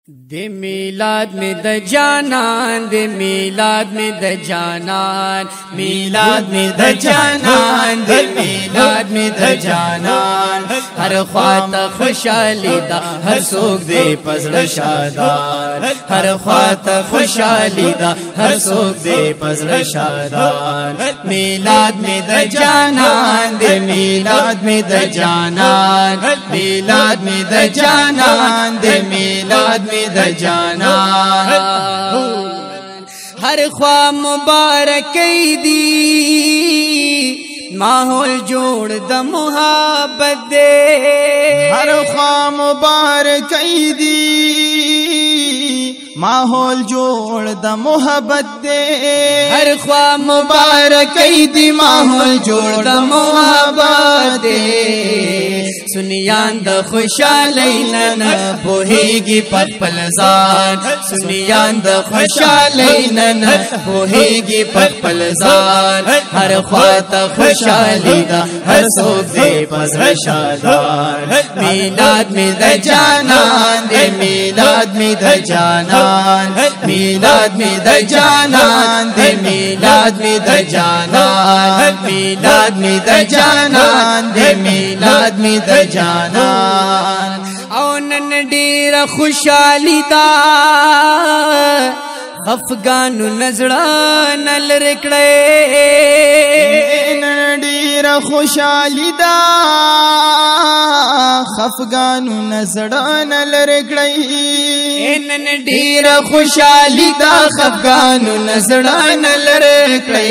दे मिलाद में द जानान, दे मिलाद में द जानान, मिलाद में द जानान, दे मिलाद में द जानान। हर ख्वाता खुशहाली दा हर सोग दे पजड़ शादान, हर ख्वाता खुशहाली दा हर सोग दे पजड़ शादान। मिलाद में द जानान, दे मिलाद में द जानान, मिलाद में द जानान, दे मिलाद द जानान। हर ख्वा मुबारक दी माहौल जोड़ द मुहब्बत दे, हर ख्वा मुबारक दी माहौल जोड़ द मोहब्बत दे, हर ख्वा मुबारक दी माहौल जोड़ द मोहब्बत दे। सुनियान द खुशहाली न बोहेगी पल पल जान, सुनियान द खुशहाली न बोहेगी पल पल जान। हर ख्वाता खुशहाली दा हर सोग दे पजड़ शादान। मिलाद में द जानान, दे मिलाद में द जानान, मिलाद में द जानान, दे मिलाद में द जानान, मिलाद में द जानान, दे मिलाद में द जानान। औ नन डेरा खुशहाली दा अफगानु नजड़ा नल रिकड़े, नन डेरा खुशहाली दा अफगानु नजड़ा नल रिकड़े, नन डेरा खुशहाली दा अफगानु नजड़ा नल रिकड़े।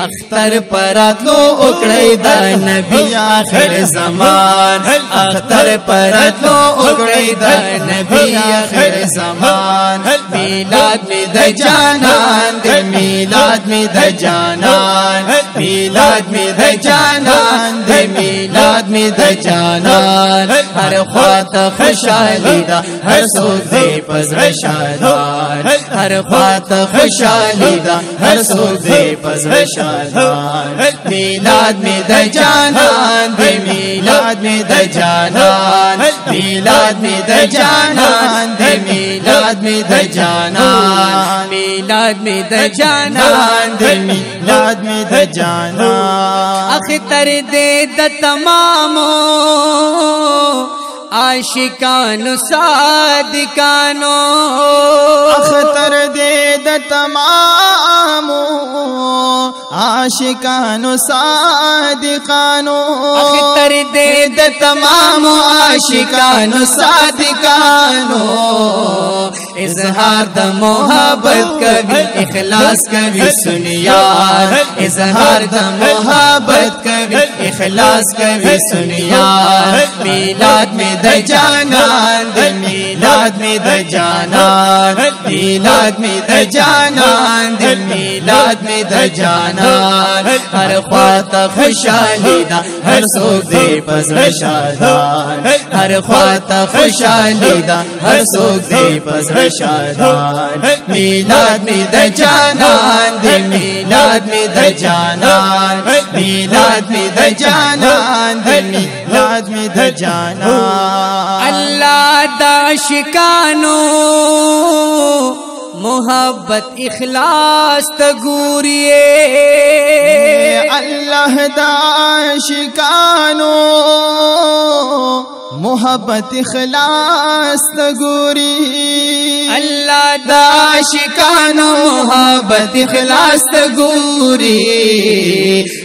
अख्तर परात लो उकड़े दा नबी आखिर ज़मान, अख्तर परात लो उकड़े दा नबी आखिर ज़मान। मिलाद में द जानान, दे मिलाद में द जानान, मिलाद में द जानान, दे मिलाद में द जानान। हर ख्वाता खुशहाली दा हर सोग दे पजड़ शादान, हर ख्वाता खुशहाली दा हर सोग दे पजड़ शादान। मिलाद में द जानान, दे मिलाद में द जानान, मिलाद में द जानान, दे मिलाद में द जानान, मिलाद में द जानान, दे मिलाद में द जानान। अख्तर दे द तमामो आशिकानो सादिकानो, अख्तर दे द तमामो आशिकानो सादिकानो, अख्तर दे द तमामो आशिकानो सादिकानो। इजहार द मोहब्बत कभी इखलास कभी सुनियार, इजहार द मोहब्बत कभी इखलास कभी सुनियार। मिलाद में द जानान, दे मिलाद में द जानान, मिलाद में द जानान, दे मिलाद में द जानान। हर ख्वाता खुशहाली दा हर सोग दे पजड़ शादान, हर ख्वाता खुशहाली दा हर सोग दे पजड़ शादान। मिलाद में द जानान, दे मिलाद में द जानान, मिलाद में द जानान, दे मिलाद में द जानान। अल्लाह दा शिकानो मोहब्बत इखलास तगूरिए, अल्लाह दा शिकानो मोहब्बत इखलास तगूरी, अल्लाह दा शिकानो मोहब्बत इखलास तगूरी।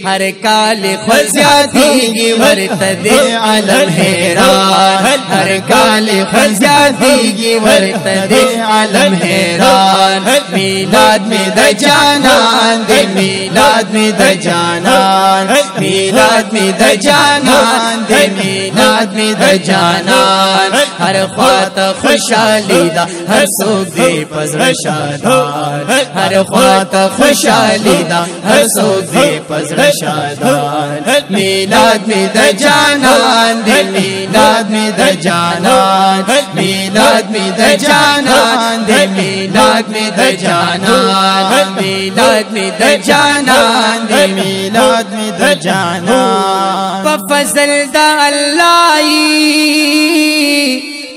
हर काल ख्वाजादी वर्तदे आलम हैरान, हर काल ख्वाजादी वर्तदे आलम हैरान। मिलाद में द जानान, दे मिलाद में द जानान, मिलाद में द जानान, दे मिलाद में द जानान। हर ख्वाता खुशहाली दा हर सोग दे पजड़ शादान, हर ख्वाता खुशहाली दा हर सोग दे पजड़ शादान। मिलाद में द जानान, दे मिलाद में द जानान, मिलाद में द जानान, दे मिलाद में द जानान, मिलाद में द जानान, दे मिलाद में द जानान। फजल दा अल्लाह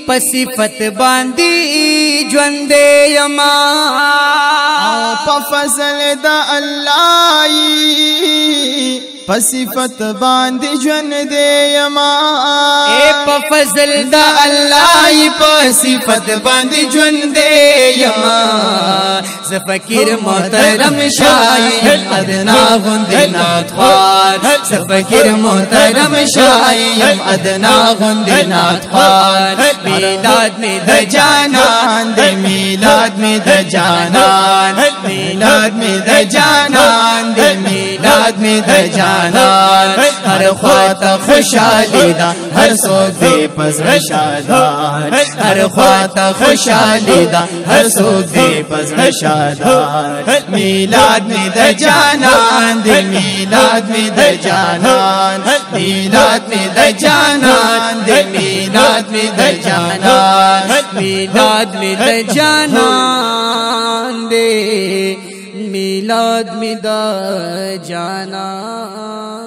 पसिफत बांदी ژوندې یما په فضل د الله پصفت باندې ژوندې یما په فضل د الله پصفت باندې ژوندې یما ز فقیر محترم شاعر ادنا غوندې ناتخوار ز فقیر محترم شاعر ادنا غوندې ناتخوار میلاد می د جانان د میلاد می د جانان میلاد می د جانان د میلاد می د جانان هر خواته خوشالي دا هر څوک دې پزړه شادان هر خواته خوشالي دا هر څوک دې پزړه شادان میلاد می د جانان د میلاد می د جانان میلاد می د جانان د میلاد می د جانان میلاد می د جانان دے میلاد می د جانان